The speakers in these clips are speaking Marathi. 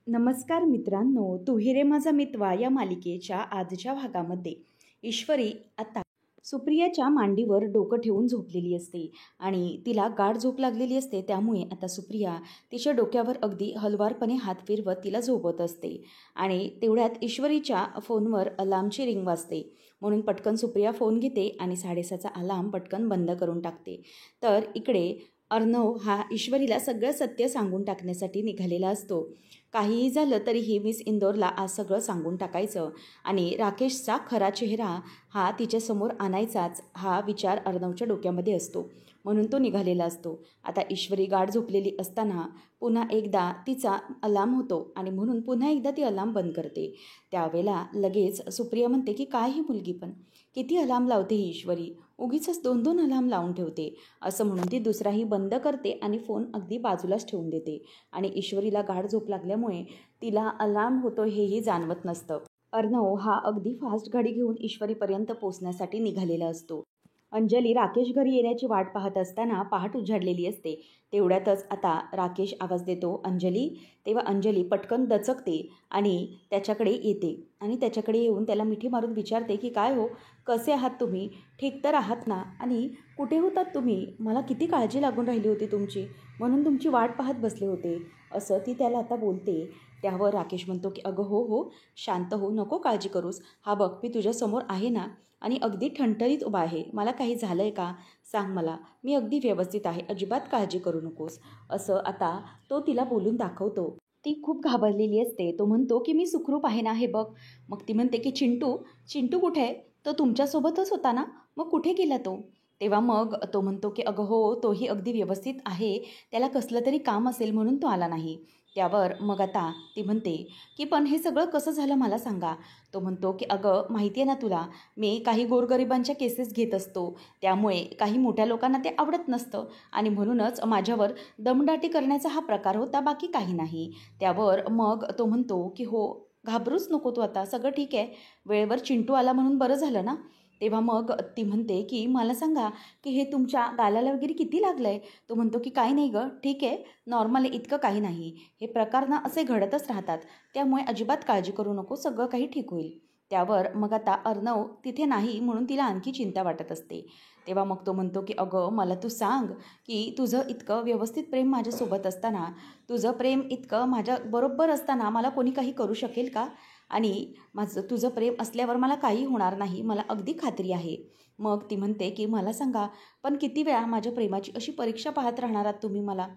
नमस्कार मित्रांनो, तू ही रे माझा मितवा या मालिकेच्या आजच्या भागामध्ये ईश्वरी आता सुप्रियाच्या मांडीवर डोकं ठेवून झोपलेली असते आणि तिला गाढ झोप लागलेली असते. त्यामुळे आता सुप्रिया तिच्या डोक्यावर अगदी हलवारपणे हात फिरवत तिला झोपत असते आणि तेवढ्यात ईश्वरीच्या फोनवर अलार्मची रिंग वाजते. म्हणून पटकन सुप्रिया फोन घेते आणि 6:30चा अलार्म पटकन बंद करून टाकते. तर इकडे अर्णव हा ईश्वरीला सगळं सत्य सांगून टाकण्यासाठी निघालेला असतो. काहीही झालं तरीही मिस इंदोरला आज सगळं सांगून टाकायचं आणि राकेशचा खरा चेहरा हा तिच्यासमोर आणायचाच हा विचार अर्णवच्या डोक्यामध्ये असतो. म्हणून तो निघालेला असतो. आता ईश्वरी गाढ झोपलेली असताना पुन्हा एकदा तिचा अलार्म होतो आणि म्हणून पुन्हा एकदा ती अलार्म बंद करते. त्यावेळेला लगेच सुप्रिया म्हणते की काय ही मुलगी पण किती अलार्म लावते ही ईश्वरी, उगीचच 2-2 अलार्म लावून ठेवते. असं म्हणून ती दुसराही बंद करते आणि फोन अगदी बाजूलाच ठेवून देते. आणि ईश्वरीला गाढ झोप लागल्यामुळे तिला अलार्म होतो हेही जाणवत नसतं. अर्णव हा अगदी फास्ट गाडी घेऊन ईश्वरीपर्यंत पोचण्यासाठी निघालेला असतो. अंजली राकेश घरी येण्याची वाट पाहत असताना पहाट उजाडलेली असते. तेवढ्यातच आता राकेश आवाज देतो, अंजली. तेव्हा अंजली पटकन दचकते आणि त्याच्याकडे येते आणि त्याच्याकडे येऊन त्याला मिठी मारून विचारते की काय हो, कसे आहात तुम्ही, ठीक तर आहात ना, आणि कुठे होतात तुम्ही, मला किती काळजी लागून राहिली होती तुमची, म्हणून तुमची वाट पाहत बसले होते, असं ती त्याला आता बोलते. त्यावर राकेश म्हणतो की अगं हो हो, शांत हो, नको काळजी करूस, हा बघ मी तुझ्यासमोर आहे ना आणि अगदी ठणठणीत उभा आहे, मला काही झालं आहे का सांग मला, मी अगदी व्यवस्थित आहे, अजिबात काळजी करू नकोस, असं आता तो तिला बोलून दाखवतो. ती खूप घाबरलेली असते. तो म्हणतो की मी सुखरूप आहे ना, हे बघ. मग ती म्हणते की चिंटू चिंटू कुठे आहे, तो तुमच्यासोबतच होता ना, मग कुठे गेला तो. तेव्हा मग तो म्हणतो की अगं हो, तोही अगदी व्यवस्थित आहे, त्याला कसलं तरी काम असेल म्हणून तो आला नाही. त्यावर मग आता ती म्हणते की पण हे सगळं कसं झालं मला सांगा. तो म्हणतो की अगं माहिती आहे ना तुला, मी काही गोरगरिबांच्या केसेस घेत असतो, त्यामुळे काही मोठ्या लोकांना ते आवडत नसतं आणि म्हणूनच माझ्यावर दमदाटी करण्याचा हा प्रकार होता, बाकी काही नाही. त्यावर मग तो म्हणतो की हो, घाबरूच नको तू, आता सगळं ठीक आहे, वेळेवर चिंटू आला म्हणून बरं झालं ना. तेव्हा मग ती म्हणते की मला सांगा की हे तुमच्या गालाला वगैरे किती लागलं आहे. तो म्हणतो की काही नाही गं, ठीक आहे, नॉर्मल आहे, इतकं काही नाही, हे प्रकार ना असे घडतच राहतात, त्यामुळे अजिबात काळजी करू नको, सगळं काही ठीक होईल. त्यावर मग आता अर्णव तिथे नाही म्हणून तिला आणखी चिंता वाटत असते. तेव्हा मग तो म्हणतो की अगं मला तू सांग की तुझं इतकं व्यवस्थित प्रेम माझ्यासोबत असताना, तुझं प्रेम इतकं माझ्याबरोबर असताना मला कोणी काही करू शकेल का, आणि तुझं प्रेम असल्यावर मला काही होणार नाही, मला अगदी खात्री आहे. मग ती म्हणते की मला सांगा, पण किती वेळा माझ्या प्रेमाची अशी परीक्षा पाहत राहणार आहात तुम्ही मला,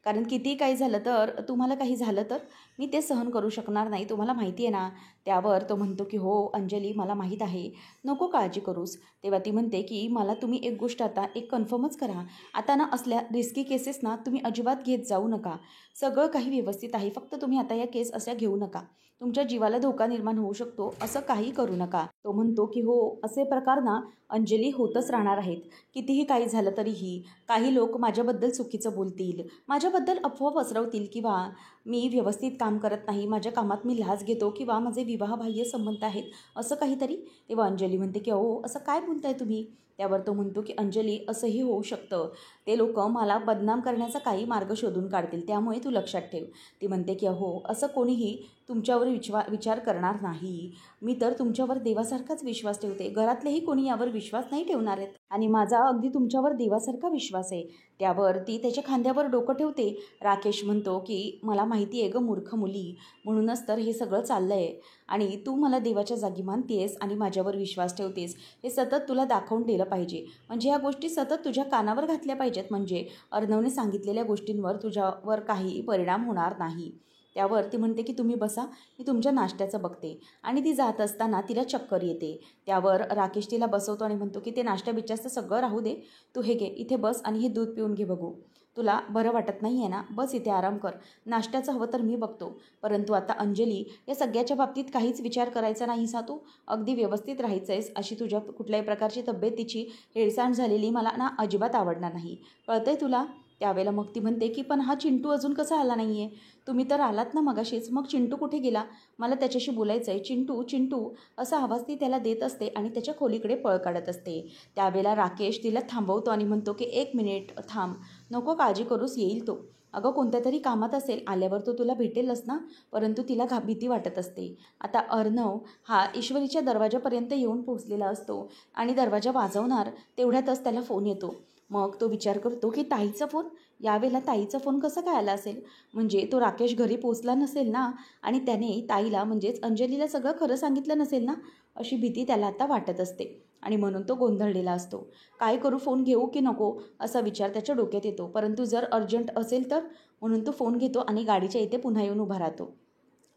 कारण किती काही झालं तर तुम्हाला काही झालं तर मी ते सहन करू शकणार नाही, तुम्हाला माहिती आहे ना. त्यावर तो म्हणतो की हो अंजली, मला माहीत आहे, नको काळजी करूस. तेव्हा ती म्हणते की मला तुम्ही एक गोष्ट आता एक कन्फर्मच करा, आता ना असल्या रिस्की केसेस ना तुम्ही अजिबात घेत जाऊ नका, सगळं काही व्यवस्थित आहे, फक्त तुम्ही आता या केस अशा घेऊ नका, तुमच्या जीवाला धोका निर्माण होऊ शकतो, असं काही करू नका. तो म्हणतो की हो, असे प्रकार ना अंजली होतच राहणार आहेत, कितीही काही झालं तरीही काही लोक माझ्याबद्दल चुकीचं बोलतील, माझ्याबद्दल अफवा पसरवतील, किंवा मी व्यवस्थित काम करत नाही, माझ्या कामात मी लाच घेतो, किंवा माझे विवाहबाह्य संबंध आहेत, असं काहीतरी. तेव्हा अंजली म्हणते की अहो असं काय बोलताय तुम्ही. त्यावर तो म्हणतो की अंजली, असंही होऊ शकतं, ते लोक मला बदनाम करण्याचा काही मार्ग शोधून काढतील, त्यामुळे तू लक्षात ठेव. ती म्हणते की अहो असं कोणीही तुमच्यावर विचार करणार नाही, मी तर तुमच्यावर देवासारखाच विश्वास ठेवते, घरातलेही कोणी यावर विश्वास नाही ठेवणार आहेत आणि माझा अगदी तुमच्यावर देवासारखा विश्वास आहे. त्यावर ती त्याच्या खांद्यावर डोकं ठेवते. राकेश म्हणतो की मला माहिती आहे गं मूर्ख मुली, म्हणूनच तर हे सगळं चाललं आहे, आणि तू मला देवाच्या जागी मानतेस आणि माझ्यावर विश्वास ठेवतेस, हे सतत तुला दाखवून दिलं पाहिजे, म्हणजे ह्या गोष्टी सतत तुझ्या कानावर घातल्या पाहिजेत, म्हणजे अर्णवने सांगितलेल्या गोष्टींवर तुझ्यावर काही परिणाम होणार नाही. त्यावर ती म्हणते की तुम्ही बसा, मी तुमच्या नाश्त्याचं बघते, आणि ती जात असताना तिला चक्कर येते. त्यावर राकेश तिला बसवतो आणि म्हणतो की ते नाश्ता बिचाचं सगळं राहू दे, तू हे घे, इथे बस आणि हे दूध पिऊन घे, बघू तुला बरं वाटत नाही आहे ना, बस इथे आराम कर, नाश्त्याचं हवं तर मी बघतो, परंतु आता अंजली या सगळ्याच्या बाबतीत काहीच विचार करायचा नाहीस, तू अगदी व्यवस्थित राहायचं आहेस, अशी तुझ्या कुठल्याही प्रकारची तब्येतीची हेळसांड झालेली मला ना अजिबात आवडणार नाही, कळतंय तुला. त्यावेळेला मग ती म्हणते की पण हा चिंटू अजून कसा आला नाही आहे, तुम्ही तर आलात ना मगाशीच, मग चिंटू कुठे गेला, मला त्याच्याशी बोलायचं आहे, चिंटू चिंटू असा आवाज ती त्याला देत असते आणि त्याच्या खोलीकडे पळ काढत असते. त्यावेळेला राकेश तिला थांबवतो आणि म्हणतो की 1 मिनिट थांब, नको काळजी करूस, येईल तो. अगं कोणत्या तरी कामात असेल, आल्यावर तो तुला भेटेलच ना, परंतु तिला भीती वाटत असते. आता अर्णव हा ईश्वरीच्या दरवाजापर्यंत येऊन पोहोचलेला असतो आणि दरवाजा वाजवणार तेवढ्यातच त्याला फोन येतो. मग तो विचार करतो की ताईचा फोन, यावेळेला ताईचा फोन कसा काय आला असेल, म्हणजे तो राकेश घरी पोचला नसेल ना आणि त्याने ताईला म्हणजेच अंजलीला सगळं खरं सांगितलं नसेल ना, अशी भीती त्याला आता वाटत असते आणि म्हणून तो गोंधळलेला असतो. काय करू, फोन घेऊ की नको असा विचार त्याच्या डोक्यात येतो, परंतु जर अर्जंट असेल तर, म्हणून तो फोन घेतो आणि गाडीच्या इथे पुन्हा येऊन उभा राहतो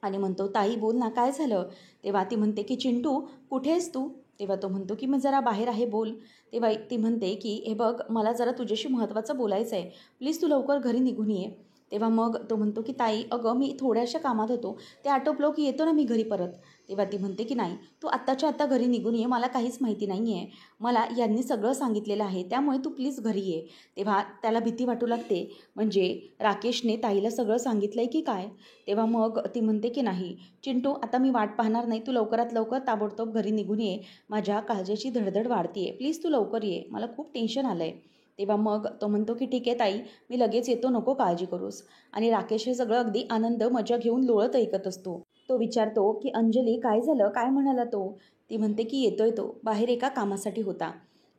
आणि म्हणतो, ताई बोल ना, काय झालं. तेव्हा ती म्हणते की चिंटू कुठे आहेस तू. तेव्हा तो म्हणतो की मी जरा बाहेर आहे, बोल. तेव्हा ती म्हणते की हे बघ, मला जरा तुझ्याशी महत्त्वाचं बोलायचं आहे, प्लीज तू लवकर घरी निघून ये. तेव्हा मग तो म्हणतो की ताई अगं मी थोड्याशा कामात होतो, ते आटोपलो की येतो ना मी घरी परत. तेव्हा ती म्हणते की नाही, तू आत्ताच्या आत्ता घरी निघून ये, मला काहीच माहिती नाही आहे, मला यांनी सगळं सांगितलेलं आहे, त्यामुळे तू प्लीज घरी ये. तेव्हा त्याला भीती वाटू लागते, म्हणजे राकेशने ताईला सगळं सांगितलं आहे की काय. तेव्हा मग ती म्हणते की नाही चिंटू, आता मी वाट पाहणार नाही, तू लवकरात लवकर ताबडतोब घरी निघून ये, माझ्या काळजाची धडधड वाढते, प्लीज तू लवकर ये, मला खूप टेन्शन आलं आहे. तेव्हा मग तो म्हणतो की ठीक आहे ताई, मी लगेच येतो, नको काळजी करूस. आणि राकेश हे सगळं अगदी आनंद मजा घेऊन लोळत ऐकत असतो. तो विचारतो की अंजली काय झालं, काय म्हणाला तो. ती म्हणते की येतोय, तो बाहेर एका कामासाठी होता.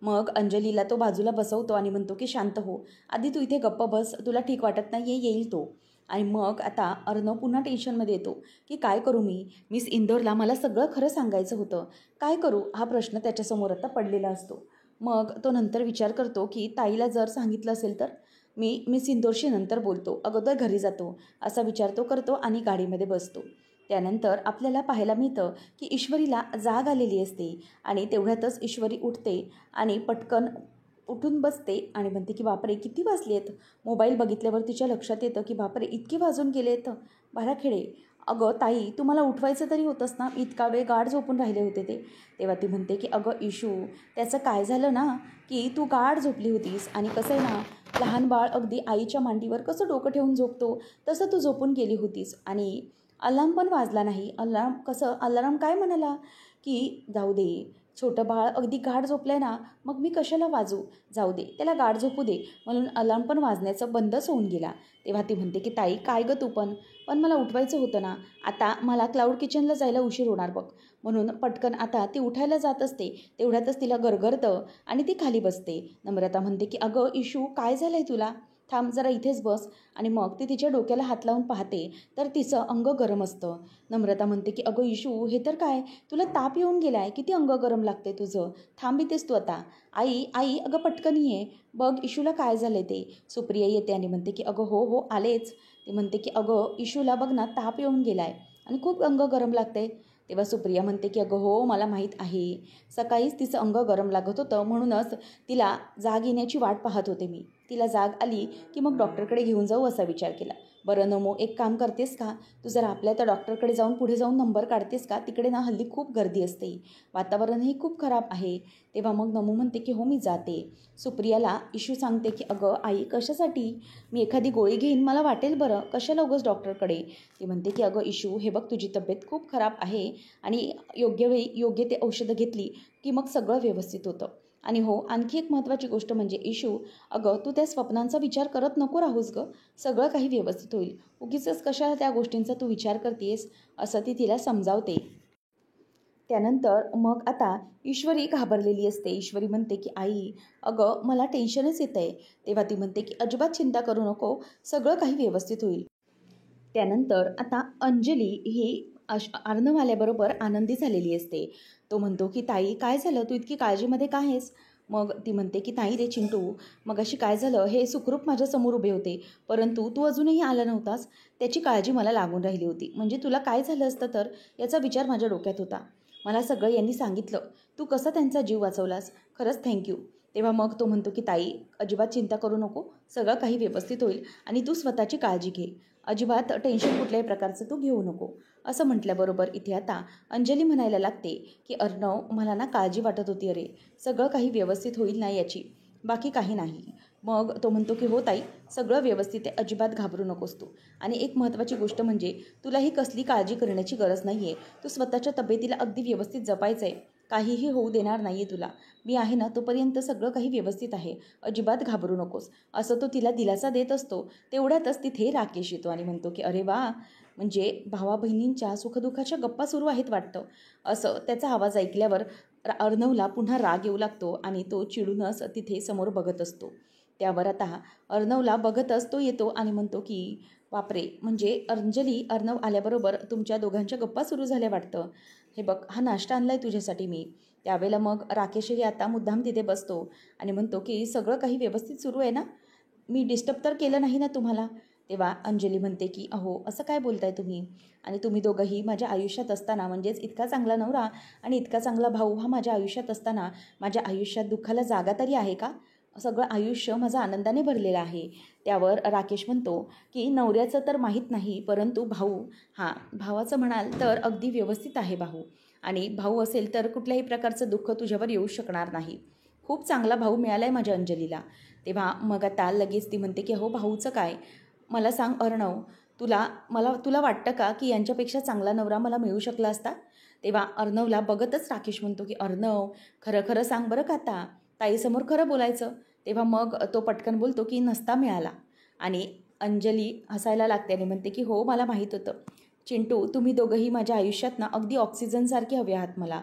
मग अंजलीला तो बाजूला बसवतो आणि म्हणतो की शांत हो, आधी तू इथे गप्प बस, तुला ठीक वाटत नाही आहे, येईल तो. आणि मग आता अर्णव पुन्हा टेन्शनमध्ये येतो की काय करू मी, मिस इंदोरला मला सगळं खरं सांगायचं होतं, काय करू, हा प्रश्न त्याच्यासमोर आता पडलेला असतो. मग तो नंतर विचार करतो की ताईला जर सांगितलं असेल तर मी मिस इंदोरशी नंतर बोलतो, अगोदर घरी जातो, असा विचार तो करतो आणि गाडीमध्ये बसतो. त्यानंतर आपल्याला पाहायला मिळतं की ईश्वरीला जाग आलेली असते आणि तेवढ्यातच ईश्वरी उठते आणि पटकन उठून बसते आणि म्हणते की बापरे किती वाजले आहेत. मोबाईल बघितल्यावर तिच्या लक्षात येतं की बापरे इतके वाजून गेले आहेत, बाराखेडे. अगं ताई, तू मला उठवायचं तरी होतंस ना, इतका वेळ गाढ झोपून राहिले होते ते. तेव्हा ती म्हणते की अगं इशू, त्याचं काय झालं ना की तू गाढ झोपली होतीस आणि कसं आहे ना, लहान बाळ अगदी आईच्या मांडीवर कसं डोकं ठेवून झोपतो तसं तू झोपून गेली होतीस आणि अलार्म पण वाजला नाही. अलार्म काय म्हणाला की जाऊ दे, छोटं बाळ अगदी गाढ झोपलं ना, मग मी कशाला वाजू, जाऊ दे त्याला गाढ झोपू दे, म्हणून अलार्म पण वाजण्याचं बंदच होऊन गेला. तेव्हा ती म्हणते की ताई काय गं तू पण मला उठवायचं होतं ना, आता मला क्लाउड किचनला जायला उशीर होणार बघ. म्हणून पटकन आता ती उठायला जात असते, तेवढ्यातच तिला गरगरतं आणि ती खाली बसते. नम्रता म्हणते की अगं इशू काय झालं आहे तुला, थांब जरा इथेच बस. आणि मग ती तिच्या डोक्याला हात लावून पाहते तर तिचं अंग गरम असतं. नम्रता म्हणते की अगं इशू हे तर काय, तुला ताप येऊन गेला आहे, किती अंग गरम लागते तुझं, थांब इथेच तू आता. आई आई अगं पटकन ये, बघ इशूला काय झालं ते. सुप्रिया येते आणि म्हणते की अगं हो हो आलेच. ती म्हणते की अगं इशूला बघ ना, ताप येऊन गेला आहे आणि खूप अंग गरम लागते. तेव्हा सुप्रिया म्हणते की अगं हो मला माहीत आहे, सकाळीच तिचं अंग गरम लागत होतं, म्हणूनच तिला जाग येण्याची वाट पाहत होते मी, तिला जाग आली की मग डॉक्टरकडे घेऊन जाऊ असा विचार केला. बरं नमो, एक काम करतेस का, तू जर आपल्या त्या डॉक्टरकडे जाऊन पुढे जाऊन नंबर काढतेस का, तिकडे ना हल्ली खूप गर्दी असते, वातावरणही खूप खराब आहे. तेव्हा मग नमो म्हणते की हो मी जाते. सुप्रियाला इशू सांगते की अगं आई कशासाठी, मी एखादी गोळी घेईन, मला वाटेल बरं, कशाला उगाच डॉक्टरकडे. ती म्हणते की अगं इशू हे बघ, तुझी तब्येत खूप खराब आहे आणि योग्य वेळी योग्य ते औषधं घेतली की मग सगळं व्यवस्थित होतं. आणि हो, आणखी एक महत्त्वाची गोष्ट म्हणजे इशू, अगं तू त्या स्वप्नांचा विचार करत नको राहूस गं, सगळं काही व्यवस्थित होईल, उगीचच कशाला त्या गोष्टींचा तू विचार करतेस, असं ती तिला समजावते. त्यानंतर मग आता ईश्वरी घाबरलेली असते. ईश्वरी म्हणते की आई अगं मला टेन्शनच येतं आहे. तेव्हा ती म्हणते की अजिबात चिंता करू नको, सगळं काही व्यवस्थित होईल. त्यानंतर आता अंजली ही अर्णव आल्याबरोबर आनंदी झालेली असते. तो म्हणतो की ताई काय झालं, तू इतकी काळजीमध्ये काय आहेस. मग ती म्हणते की ताई रे चिंटू, मग अशी काय झालं, हे सुखरूप माझ्यासमोर उभे होते, परंतु तू अजूनही आला नव्हतास, त्याची काळजी मला लागून राहिली होती, म्हणजे तुला काय झालं असतं तर याचा विचार माझ्या डोक्यात होता. मला सगळं यांनी सांगितलं, तू कसा त्यांचा जीव वाचवलास, खरंच थँक्यू. तेव्हा मग तो म्हणतो की ताई अजिबात चिंता करू नको, सगळं काही व्यवस्थित होईल आणि तू स्वतःची काळजी घे, अजिबात टेन्शन कुठल्याही प्रकारचं तू घेऊ नको. असं म्हटल्याबरोबर इथे आता अंजली म्हणायला लागते की अर्णव मला ना काळजी वाटत होती, अरे सगळं काही व्यवस्थित होईल ना याची, बाकी काही नाही. मग तो म्हणतो की हो ताई सगळं व्यवस्थित आहे, अजिबात घाबरू नकोस तू. आणि एक महत्त्वाची गोष्ट म्हणजे तुला ही कसली काळजी करण्याची गरज नाही आहे, तू स्वतःच्या तब्येतीला अगदी व्यवस्थित जपायचं आहे. काहीही होऊ देणार नाही आहे तुला. मी आहे ना, तोपर्यंत सगळं काही व्यवस्थित आहे. अजिबात घाबरू नकोस. असं तो तिला दिलासा देत असतो. तेवढ्यातच तिथे राकेश येतो आणि म्हणतो की अरे वा, म्हणजे भावा बहिणींच्या सुखदुःखाच्या गप्पा सुरू आहेत वाटतं. असं त्याचा आवाज ऐकल्यावर अर्णवला पुन्हा राग येऊ लागतो आणि तो चिडूनच तिथे समोर बघत असतो. त्यावर आता अर्णवला बघतच तो येतो आणि म्हणतो की बापरे, म्हणजे अंजली, अर्णव आल्याबरोबर तुमच्या दोघांच्या गप्पा सुरू झाल्या वाटतं. हे बघ, हा नाश्ता आणलाय तुझ्यासाठी मी. त्यावेळेला मग राकेशही आता मुद्दाम तिथे बसतो आणि म्हणतो की सगळं काही व्यवस्थित सुरू आहे ना, मी डिस्टर्ब तर केलं नाही ना तुम्हाला. तेव्हा अंजली म्हणते की अहो, असं काय बोलताय तुम्ही, आणि तुम्ही दोघंही माझ्या आयुष्यात असताना, म्हणजेच इतका चांगला नवरा आणि इतका चांगला भाऊ हा माझ्या आयुष्यात असताना माझ्या आयुष्यात दुःखाला जागा तरी आहे का? सगळं आयुष्य माझं आनंदाने भरलेलं आहे. त्यावर राकेश म्हणतो की नवऱ्याचं तर माहीत नाही, परंतु भाऊ, हां, भावाचं म्हणाल तर अगदी व्यवस्थित आहे भाऊ, आणि भाऊ असेल तर कुठल्याही प्रकारचं दुःख तुझ्यावर येऊ शकणार नाही. खूप चांगला भाऊ मिळाला आहे माझ्या अंजलीला. तेव्हा मग आता लगेच ती म्हणते की हो, भाऊचं काय, मला सांग अर्णव, तुला वाटतं का की यांच्यापेक्षा चांगला नवरा मला मिळू शकला असता? तेव्हा अर्णवला बघतच राकेश म्हणतो की अर्णव, खरं खरं सांग बरं का, आता ताईसमोर खरं बोलायचं. तेव्हा मग तो पटकन बोलतो की नसता मिळाला. आणि अंजली हसायला लागते आणि म्हणते की हो, मला माहीत होतं चिंटू, तुम्ही दोघंही माझ्या आयुष्यात ना अगदी ऑक्सिजनसारखे हवे आहात मला.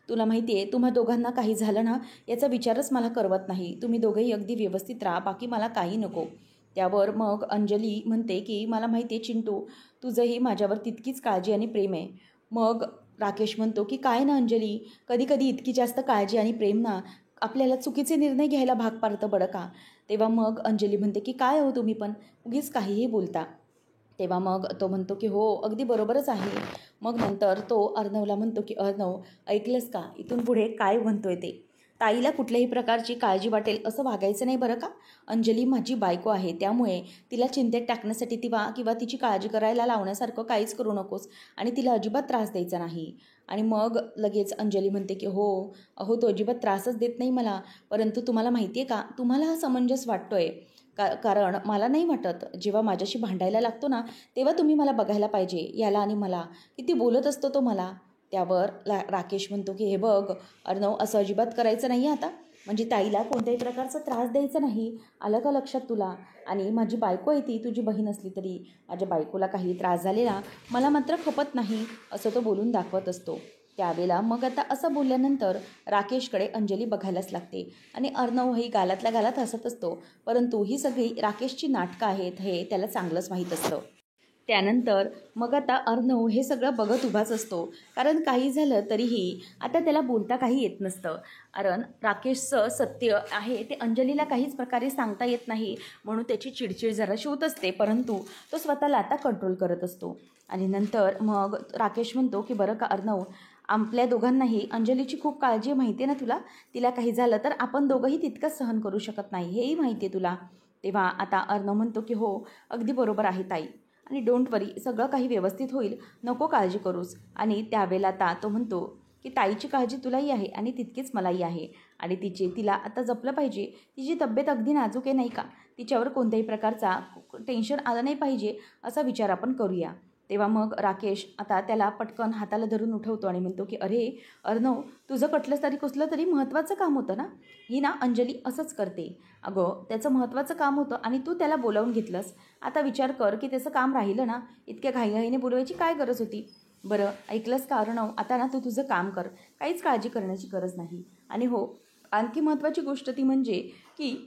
तुला माहिती आहे, तुम्हा दोघांना काही झालं ना, याचा विचारच मला करवत नाही. तुम्ही दोघंही अगदी व्यवस्थित राहा, बाकी मला काही नको. त्यावर मग अंजली म्हणते की मला माहिती आहे चिंटू, तुझंही माझ्यावर तितकीच काळजी आणि प्रेम आहे. मग राकेश म्हणतो की काय ना अंजली, कधी कधी इतकी जास्त काळजी आणि प्रेम ना आपल्याला चुकीचे निर्णय घ्यायला भाग पाडतं बरं का. तेव्हा मग अंजली म्हणते की काय हो तुम्ही पण उगीच काहीही बोलता. तेव्हा मग तो म्हणतो की हो, अगदी बरोबरच आहे. मग नंतर तो अर्णवला म्हणतो की अर्णव, ऐकलंस का, इथून पुढे काय म्हणतोय ते, ताईला कुठल्याही प्रकारची काळजी वाटेल असं वागायचं नाही बरं का. अंजली माझी बायको आहे, त्यामुळे तिला चिंतेत टाकण्यासाठी किंवा तिची काळजी करायला लावण्यासारखं काहीच करू नकोस, आणि तिला अजिबात त्रास द्यायचा नाही. आणि मग लगेच अंजली म्हणते की हो, अहो, तो अजिबात त्रासच देत नाही मला, परंतु तुम्हाला माहिती आहे का, तुम्हाला हा समंजस वाटतोय कारण मला नाही वाटत, जेव्हा माझ्याशी भांडायला लागतो ना, तेव्हा तुम्ही मला बघायला पाहिजे, याला आणि मला किती बोलत असतो तो मला. त्यावर राकेश म्हणतो की हे बघ अर्णव, असं अजिबात करायचं नाही आता, म्हणजे ताईला कोणत्याही प्रकारचा त्रास द्यायचा नाही, आलं का लक्षात तुला? आणि माझी बायको आहे, ती तुझी बहीण असली तरी माझ्या बायकोला काही त्रास झालेला मला मात्र खपत नाही, असं तो बोलून दाखवत असतो. त्यावेळेला मग आता असं बोलल्यानंतर राकेशकडे अंजली बघायलाच लागते आणि अर्णवही गालातल्या गालात हसत असतो, परंतु ही सगळी राकेशची नाटकं आहेत हे त्याला चांगलंच माहीत असतं. त्यानंतर मग आता अर्णव हे सगळं बघत उभाच असतो, कारण काही झालं तरीही आता त्याला बोलता काही येत नसतं. कारण राकेशचं सत्य आहे ते अंजलीला काहीच प्रकारे सांगता येत नाही, म्हणून त्याची चिडचिड जराशी होत असते, परंतु तो स्वतःला आता कंट्रोल करत असतो. आणि नंतर मग राकेश म्हणतो की बरं का अर्णव, आपल्या दोघांनाही अंजलीची खूप काळजी आहे, माहिती आहे ना तुला, तिला काही झालं तर आपण दोघंही तितकंच सहन करू शकत नाही, हेही माहिती आहे तुला. तेव्हा आता अर्णव म्हणतो की हो, अगदी बरोबर आहे ताई, आणि डोंट वरी, सगळं काही व्यवस्थित होईल, नको काळजी करूस. आणि त्यावेळेला आता तो म्हणतो की ताईची काळजी तुलाही आहे आणि तितकीच मलाही आहे, आणि तिला आता जपलं पाहिजे. तिची तब्येत अगदी नाजूक आहे नाही का, तिच्यावर कोणत्याही प्रकारचा टेन्शन आलं नाही पाहिजे, असा विचार आपण करूया. तेव्हा मग राकेश आता त्याला पटकन हाताला धरून उठवतो आणि म्हणतो की अरे अर्णव, तुझं कटलंच तरी कुसलं तरी महत्त्वाचं काम होतं ना, ही ना अंजली असंच करते. अगं, त्याचं महत्त्वाचं काम होतं आणि तू त्याला बोलावून घेतलंस. आता विचार कर की त्याचं काम राहिलं ना, इतक्या घाईघाईने बोलवायची काय गरज होती. बरं ऐकलंस का अर्णव, आता ना तू तुझं काम कर, काहीच काळजी करण्याची गरज नाही. आणि हो, आणखी महत्त्वाची गोष्ट ती म्हणजे की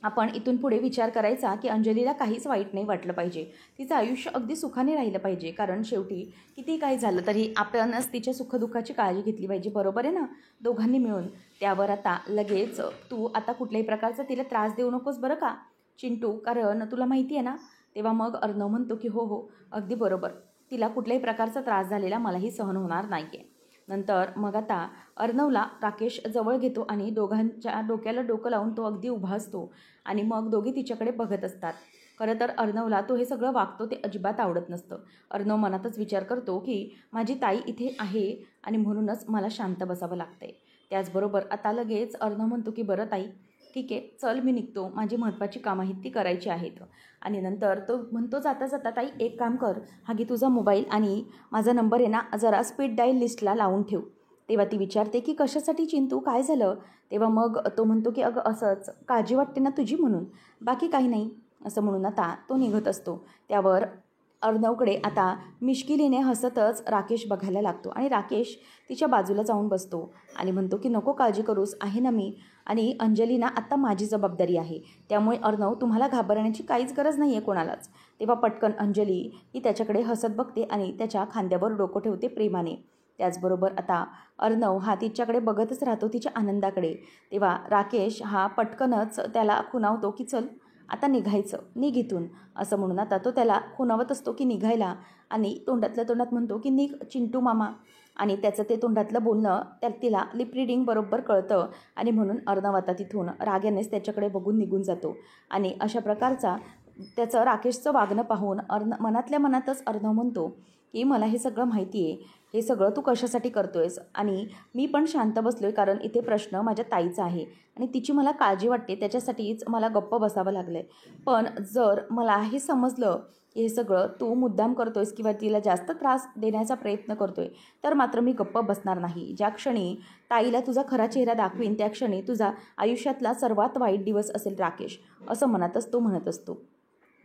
आपण इथून पुढे विचार करायचा की अंजलीला काहीच वाईट नाही वाटलं पाहिजे, तिचं आयुष्य अगदी सुखाने राहिलं पाहिजे, कारण शेवटी किती काही झालं तरी आपणच तिच्या सुखदुःखाची काळजी घेतली पाहिजे, बरोबर आहे ना, दोघांनी मिळून. त्यावर आता लगेच तू आता कुठल्याही प्रकारचा तिला त्रास देऊ नकोस बरं का चिंटू, कारण तुला माहिती आहे ना. तेव्हा मग अर्णव म्हणतो की हो हो, अगदी बरोबर, तिला कुठल्याही प्रकारचा त्रास झालेला मलाही सहन होणार नाही आहे. नंतर मग आता अर्णवला राकेश जवळ घेतो आणि दोघांच्या डोक्याला डोकं लावून तो अगदी उभा असतो, आणि मग दोघे तिच्याकडे बघत असतात. खरं तर अर्णवला तो हे सगळं वागतो ते अजिबात आवडत नसतं. अर्णव मनातच विचार करतो की माझी ताई इथे आहे आणि म्हणूनच मला शांत बसावं लागतंय. त्याचबरोबर आता लगेच अर्णव म्हणतो की बरं ताई, ठीक आहे, चल मी निघतो, माझी महत्त्वाची कामं आहेत ती करायची आहेत. आणि नंतर तो म्हणतो जाता जाता, ताई एक काम कर, हा घे तुझा मोबाईल आणि माझा नंबर आहे ना जरा स्पीड डायल लिस्टला लावून ठेव. तेव्हा ती विचारते की कशासाठी चिंतू, काय झालं? तेव्हा मग तो म्हणतो की अगं असंच काळजी वाटते ना तुझी म्हणून, बाकी काही नाही, असं म्हणून आता तो निघत असतो. त्यावर अर्णवकडे आता मिश्किलीने हसतच राकेश बघायला लागतो आणि राकेश तिच्या बाजूला जाऊन बसतो आणि म्हणतो की नको काळजी करूस, आहे ना मी, आणि अंजली ना आत्ता माझी जबाबदारी आहे, त्यामुळे अर्णव तुम्हाला घाबरण्याची काहीच गरज नाही आहे कोणालाच. तेव्हा पटकन अंजली ही त्याच्याकडे हसत बघते आणि त्याच्या खांद्यावर डोकं ठेवते प्रेमाने. त्याचबरोबर आता अर्णव हा तिच्याकडे बघतच राहतो तिच्या आनंदाकडे. तेव्हा राकेश हा पटकनच त्याला खुणावतो की चल आता निघायचं, निघ इथून, असं म्हणून आता तो त्याला खुणावत असतो की निघायला आणि तोंडातल्या तोंडात म्हणतो की निघ चिंटू मामा. आणि त्याचं ते तोंडातलं बोलणं तिला लिप रिडिंग बरोबर कळतं आणि म्हणून अर्णव आता तिथून रागानेच त्याच्याकडे बघून निघून जातो. आणि अशा प्रकारचा त्याचं राकेशचं वागणं पाहून मनातल्या मनातच अर्णव म्हणतो की मला हे सगळं माहिती आहे, हे सगळं तू कशासाठी करतोयस, आणि मी पण शांत बसलोय कारण इथे प्रश्न माझ्या ताईचा आहे आणि तिची मला काळजी वाटते, त्याच्यासाठीच मला गप्प बसावं लागलं आहे. पण जर मला हे समजलं की हे सगळं तू मुद्दाम करतोयस किंवा तिला जास्त त्रास देण्याचा प्रयत्न करतोय, तर मात्र मी गप्प बसणार नाही. ज्या क्षणी ताईला तुझा खरा चेहरा दाखवीन त्या क्षणी तुझा आयुष्यातला सर्वात वाईट दिवस असेल राकेश, असं मनातच तो म्हणत असतो.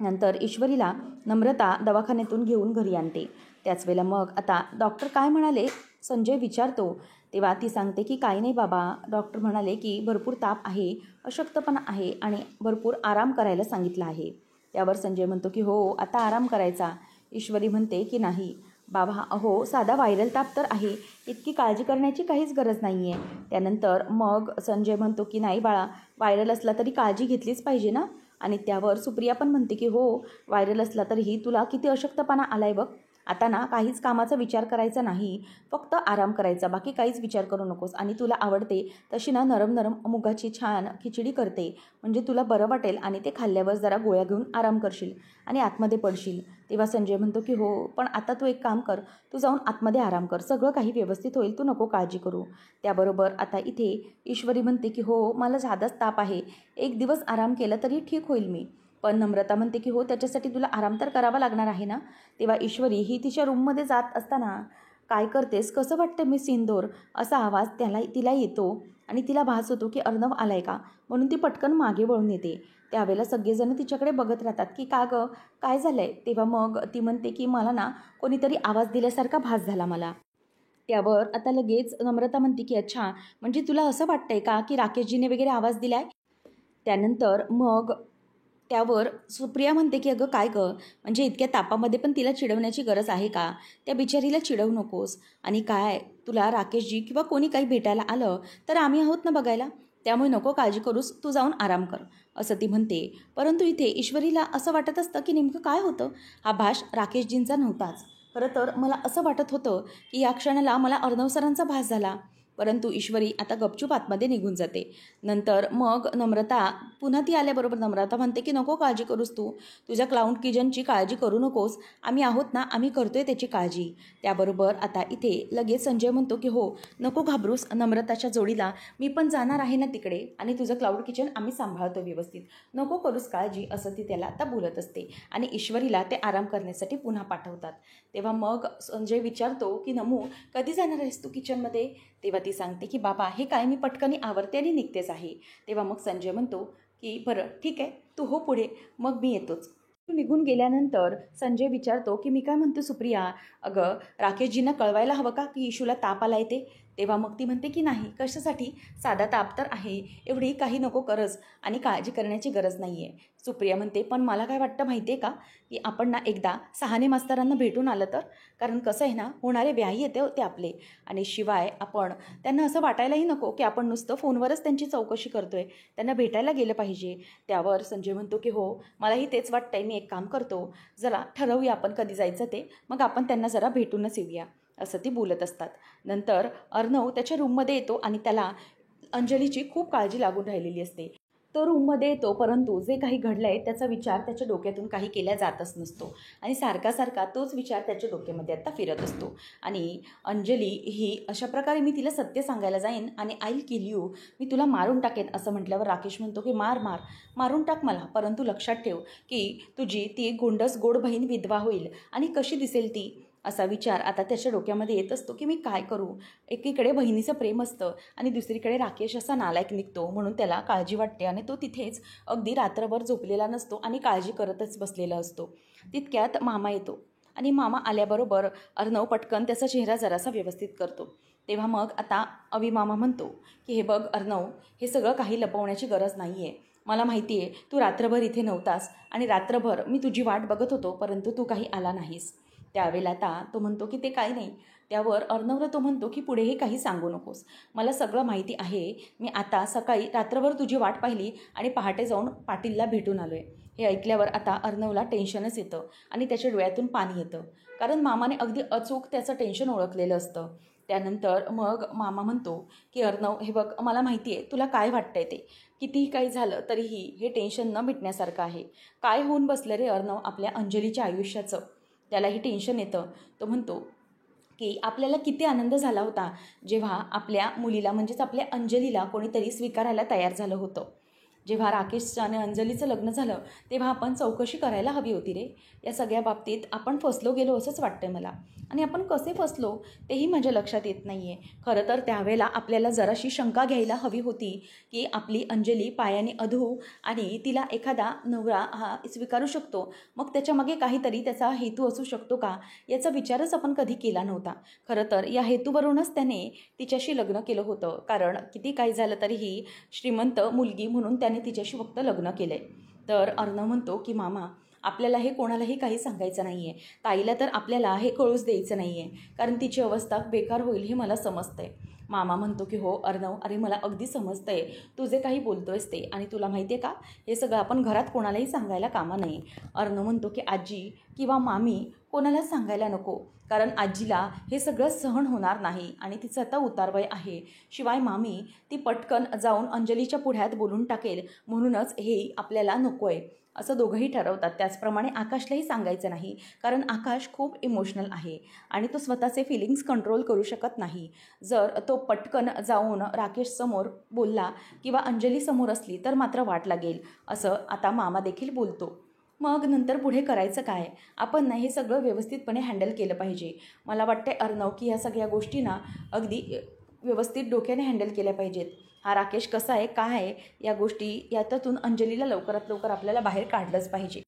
नंतर ईश्वरीला नम्रता दवाखान्यातून घेऊन घरी आणते. त्याच वेळेला मग आता डॉक्टर काय म्हणाले संजय विचारतो. तेव्हा ती सांगते की काही नाही बाबा, डॉक्टर म्हणाले की भरपूर ताप आहे, अशक्तपणा आहे आणि भरपूर आराम करायला सांगितलं आहे. त्यावर संजय म्हणतो की हो आता आराम करायचा. ईश्वरी म्हणते की नाही बाबा, अहो साधा व्हायरल ताप तर आहे, इतकी काळजी करण्याची काहीच गरज नाही आहे. त्यानंतर मग संजय म्हणतो की नाही बाळा, व्हायरल असला तरी काळजी घेतलीच पाहिजे ना. आणि त्यावर सुप्रिया पण म्हणते की हो व्हायरल असला तरीही तुला किती अशक्तपणा आलाय बघ, आता ना काहीच कामाचा विचार करायचा नाही, फक्त आराम करायचा, बाकी काहीच विचार करू नकोस. आणि तुला आवडते तशी ना नरम नरम मुगाची छान खिचडी करते, म्हणजे तुला बरं वाटेल आणि ते खाल्ल्यावर जरा गोळ्या घेऊन आराम करशील आणि आतमध्ये पडशील. तेव्हा संजय म्हणतो की हो पण आता तू एक काम कर, तू जाऊन आतमध्ये आराम कर, सगळं काही व्यवस्थित होईल, तू नको काळजी करू. त्याबरोबर आता इथे ईश्वरी म्हणते की हो मला साधाच ताप आहे, एक दिवस आराम केला तरी ठीक होईल मी. पण नम्रता म्हणते की हो त्याच्यासाठी तुला आराम तर करावा लागणार आहे ना. तेव्हा ईश्वरी ही तिच्या रूममध्ये जात असताना काय करतेस, कसं वाटतं मी सिंदूर, असा आवाज तिला येतो आणि तिला भास होतो की अर्णव आलाय का, म्हणून ती पटकन मागे वळून येते. त्यावेळेला सगळेजण तिच्याकडे बघत राहतात की का गं काय झालं आहे. तेव्हा मग ती म्हणते की मला ना कोणीतरी आवाज दिल्यासारखा भास झाला मला. त्यावर आता लगेच नम्रता म्हणते की अच्छा, म्हणजे तुला असं वाटतंय का की राकेशजीने वगैरे आवाज दिलाय. त्यानंतर मग त्यावर सुप्रिया म्हणते की अगं काय गं, म्हणजे इतक्या तापामध्ये पण तिला चिडवण्याची गरज आहे का, त्या बिचारीला चिडवू नकोस. आणि काय तुला राकेशजी किंवा कोणी काही भेटायला आलं तर आम्ही आहोत ना बघायला, त्यामुळे नको काळजी करूस, तू जाऊन आराम कर, असं ती म्हणते. परंतु इथे ईश्वरीला असं वाटत असतं की नेमकं काय होतं, हा भास राकेशजींचा नव्हताच. खरं तर मला असं वाटत होतं की या क्षणाला मला अर्णव सरांचा भास झाला. परंतु ईश्वरी आता गपचूप आतमध्ये निघून जाते. नंतर मग नम्रता पुन्हा ती आल्याबरोबर नम्रता म्हणते की नको काळजी करूस, तू तुझ्या क्लाउड किचनची काळजी करू नकोस, आम्ही आहोत ना, आम्ही करतोय त्याची काळजी. त्याबरोबर आता इथे लगेच संजय म्हणतो की हो नको घाबरूस नम्रताच्या जोडीला, मी पण जाणार आहे ना तिकडे आणि तुझं क्लाउड किचन आम्ही सांभाळतो व्यवस्थित, नको करूस काळजी, असं ती त्याला आता बोलत असते. आणि ईश्वरीला ते आराम करण्यासाठी पुन्हा पाठवतात. तेव्हा मग संजय विचारतो की नमू कधी जाणार आहेस तू किचनमध्ये. तेव्हा ती सांगते की बाबा हे काय मी पटकनी आवरते आणि निघतेच आहे. तेव्हा मग संजय म्हणतो की बरं ठीक आहे, तू हो पुढे, मग मी येतोच. तू निघून गेल्यानंतर संजय विचारतो की मी काय म्हणतो सुप्रिया, अगं राकेशजींना कळवायला हवं का की इशूला ताप आला येते. तेव्हा मग ती म्हणते की नाही कशासाठी, साधा ताप तर आहे, एवढी काही नको करज आणि काळजी करण्याची गरज नाही आहे. सुप्रिया म्हणते पण मला काय वाटतं माहिती आहे का, की आपण ना एकदा सहाने मास्तरांना भेटून आलं तर, कारण कसं आहे ना होणारे व्याही येते होते आपले, आणि शिवाय आपण त्यांना असं वाटायलाही नको की आपण नुसतं फोनवरच त्यांची चौकशी करतोय, त्यांना भेटायला गेलं पाहिजे. त्यावर संजय म्हणतो की हो मलाही तेच वाटतंय, मी एक काम करतो, जरा ठरवूया आपण कधी जायचं ते, मग आपण त्यांना जरा भेटूनच येऊया, असं ती बोलत असतात. नंतर अर्णव त्याच्या रूममध्ये येतो आणि त्याला अंजलीची खूप काळजी लागून राहिलेली असते. तो रूममध्ये येतो परंतु जे काही घडलं आहे त्याचा विचार त्याच्या डोक्यातून काही केला जातच नसतो आणि सारखा सारखा तोच विचार त्याच्या डोक्यामध्ये आता फिरत असतो. आणि अंजली ही अशा प्रकारे मी तिला सत्य सांगायला जाईन आणि आय विल किल यू, मी तुला मारून टाकेन, असं म्हटल्यावर राकेश म्हणतो की मारून टाक मला, परंतु लक्षात ठेव की तुझी ती गोंडस गोड बहीण विधवा होईल आणि कशी दिसेल ती, असा विचार आता त्याच्या डोक्यामध्ये येत असतो की मी काय करू. एकीकडे बहिणीचं प्रेम असतं आणि दुसरीकडे राकेश असा नालायक निघतो, म्हणून त्याला काळजी वाटते आणि तो तिथेच अगदी रात्रभर झोपलेला नसतो आणि काळजी करतच बसलेला असतो. तितक्यात मामा येतो आणि मामा आल्याबरोबर अर्णव पटकन त्याचा चेहरा जरासा व्यवस्थित करतो. तेव्हा मग आता अवी मामा म्हणतो की हे बघ अर्णव, हे सगळं काही लपवण्याची गरज नाही आहे. मला माहिती आहे तू रात्रभर इथे नव्हतास आणि रात्रभर मी तुझी वाट बघत होतो, परंतु तू काही आला नाहीस. त्यावेळेला आता तो म्हणतो की ते काही नाही. त्यावर अर्णवला तो म्हणतो की पुढेही काही सांगू नकोस, मला सगळं माहिती आहे. मी आता सकाळी रात्रभर तुझी वाट पाहिली आणि पहाटे जाऊन पाटीलला भेटून आलो आहे. हे ऐकल्यावर आता अर्णवला टेन्शनच येतं आणि त्याच्या डोळ्यातून पाणी येतं, कारण मामाने अगदी अचूक त्याचं टेन्शन ओळखलेलं असतं. त्यानंतर मग मामा म्हणतो की अर्णव, हे बघ, मला माहिती आहे तुला काय वाटतंय ते. कितीही काही झालं तरीही हे टेन्शन न मिटण्यासारखं आहे. काय होऊन बसलं रे अर्णव आपल्या अंजलीच्या आयुष्याचं. त्यालाही टेन्शन येतं. तो म्हणतो की आपल्याला किती आनंद झाला होता जेव्हा आपल्या मुलीला, म्हणजेच आपल्या अंजलीला कोणीतरी स्वीकारायला तयार झालं होतं. जेव्हा राकेशचं आणि अंजलीचं लग्न झालं तेव्हा आपण चौकशी करायला हवी होती रे. या सगळ्या बाबतीत आपण फसलो गेलो असंच वाटतंय मला, आणि आपण कसे फसलो तेही माझ्या लक्षात येत नाही आहे. खरं तर त्यावेळेला आपल्याला जराशी शंका घ्यायला हवी होती की आपली अंजली पायाने अधू आणि तिला एखादा नवरा हा स्वीकारू शकतो, मग त्याच्यामागे काहीतरी त्याचा हेतू असू शकतो का, याचा विचारच आपण कधी केला नव्हता. खरं तर या हेतूवरूनच त्याने तिच्याशी लग्न केलं होतं, कारण किती काही झालं तरीही श्रीमंत मुलगी म्हणून त्याने तिच्याशी फक्त लग्न केलं आहे. तर अर्णव म्हणतो की मामा, आपल्याला हे कोणालाही काही सांगायचं नाही आहे. ताईला तर आपल्याला हे कळूच द्यायचं नाही आहे, कारण तिची अवस्था बेकार होईल हे मला समजतं आहे. मामा म्हणतो की हो अर्णव, अरे मला अगदी समजतं आहे तू जे काही बोलतोयस ते, आणि तुला माहिती आहे का, हे सगळं आपण घरात कोणालाही सांगायला कामा नाही. अर्णव म्हणतो की आजी किंवा मामी कोणालाच सांगायला नको, कारण आजीला हे सगळं सहन होणार नाही आणि तिचं आता उतारवय आहे. शिवाय मामी ती पटकन जाऊन अंजलीच्या पुढ्यात बोलून टाकेल, म्हणूनच हे आपल्याला नको आहे असं दोघंही ठरवतात. त्याचप्रमाणे आकाशलाही सांगायचं नाही, कारण आकाश खूप इमोशनल आहे आणि तो स्वतःचे फिलिंग्स कंट्रोल करू शकत नाही. जर तो पटकन जाऊन राकेशसमोर बोलला किंवा अंजलीसमोर असली तर मात्र वाट लागेल, असं आता मामा देखील बोलतो. मग नंतर पुढे करायचं काय, आपण हे सगळं व्यवस्थितपणे हँडल केलं पाहिजे. मला वाटते अर्णव की ह्या सगळ्या गोष्टींना अगदी व्यवस्थित डोक्याने हँडल केल्या पाहिजेत. हा राकेश कसा आहे, काय आहे, या गोष्टी यातून अंजलीला लवकरात लवकर आपल्याला बाहेर काढलंच पाहिजे,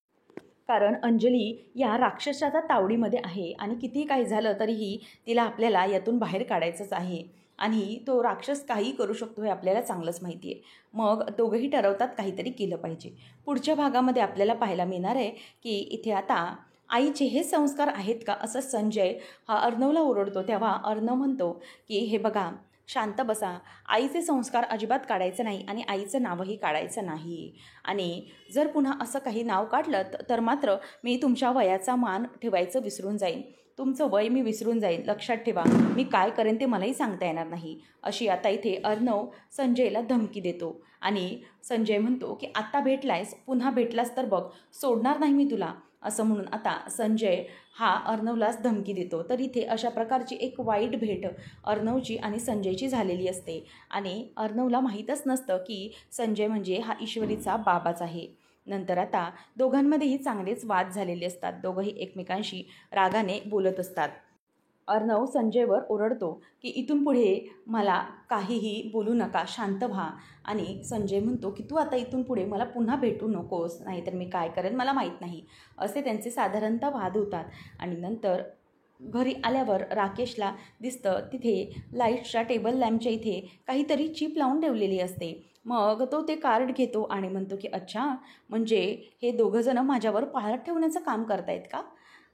कारण अंजली या राक्षसाच्या तावडीमध्ये आहे आणि कितीही काही झालं तरीही तिला आपल्याला यातून बाहेर काढायचंच आहे आणि तो राक्षस काही करू शकतो हे आपल्याला चांगलंच माहिती आहे. मग दोघंही ठरवतात काहीतरी केलं पाहिजे. पुढच्या भागामध्ये आपल्याला पाहायला मिळणार आहे की इथे आता आईचे हे संस्कार आहेत का, असं संजय हा अर्णवला ओरडतो. तेव्हा अर्णव म्हणतो की हे बघा, शांत बसा, आईचे संस्कार अजिबात काढायचं नाही आणि आईचं नावही काढायचं नाही, आणि जर पुन्हा असं काही नाव काढलं तर मात्र मी तुमच्या वयाचा मान ठेवायचं विसरून जाईन, तुमचं वय मी विसरून जाईन. लक्षात ठेवा, मी काय करेन ते मलाही सांगता येणार नाही, अशी आता इथे अर्णव संजयला धमकी देतो. आणि संजय म्हणतो की आत्ता भेटलायस, पुन्हा भेटलास तर बघ, सोडणार नाही मी तुला, असं म्हणून आता संजय हा अर्णवलाच धमकी देतो. तर इथे अशा प्रकारची एक वाईट भेट अर्णवची आणि संजयची झालेली असते आणि अर्णवला माहीतच नसतं की संजय म्हणजे हा ईश्वरीचा बाबाच आहे. नंतर आता दोघांमध्येही चांगलेच वाद झालेले असतात. दोघंही एकमेकांशी रागाने बोलत असतात. अर्णव संजयवर ओरडतो की इथून पुढे मला काहीही बोलू नका, शांत व्हा. आणि संजय म्हणतो की तू आता इथून पुढे मला पुन्हा भेटू नकोस, नाहीतर मी काय करेन मला माहीत नाही, असे त्यांचे साधारणतः वाद होतात. आणि नंतर घरी आल्यावर राकेशला दिसतं तिथे लाईटच्या टेबल लॅम्पच्या इथे काहीतरी चिप लावून ठेवलेली असते. मग तो ते कार्ड घेतो आणि म्हणतो की अच्छा, म्हणजे हे दोघंजणं माझ्यावर पाळत ठेवण्याचं काम करतायत का,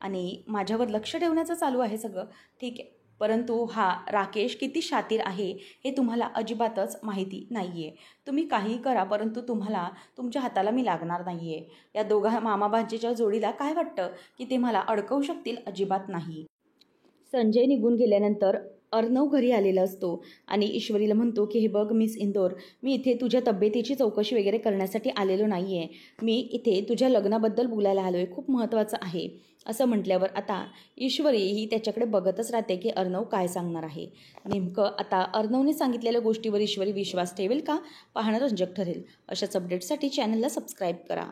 आणि माझ्यावर लक्ष ठेवण्याचं चालू आहे सगळं, ठीक आहे. परंतु हा राकेश किती शातीर आहे हे तुम्हाला अजिबातच माहिती नाही आहे. तुम्ही काहीही करा, परंतु तुम्हाला तुमच्या हाताला मी लागणार नाही आहे. या दोघा मामाभांजीच्या जोडीला काय वाटतं की ते मला अडकवू शकतील, अजिबात नाही. संजय निघून गेल्यानंतर अर्णव घरी आलेला असतो आणि ईश्वरीला म्हणतो की हे बघ मिस इंदोर, मी इथे तुझ्या तब्येतीची चौकशी वगैरे करण्यासाठी आलेलो नाही आहे, मी इथे तुझ्या लग्नाबद्दल बोलायला आलो आहे, खूप महत्त्वाचं आहे, असं म्हटल्यावर आता ईश्वरी ही त्याच्याकडे बघतच राहते की अर्णव काय सांगणार आहे. नेमकं आता अर्णवने सांगितलेल्या गोष्टीवर ईश्वरी विश्वास ठेवेल का, पाहणं रंजक ठरेल. अशाच अपडेट्ससाठी चॅनलला सबस्क्राईब करा.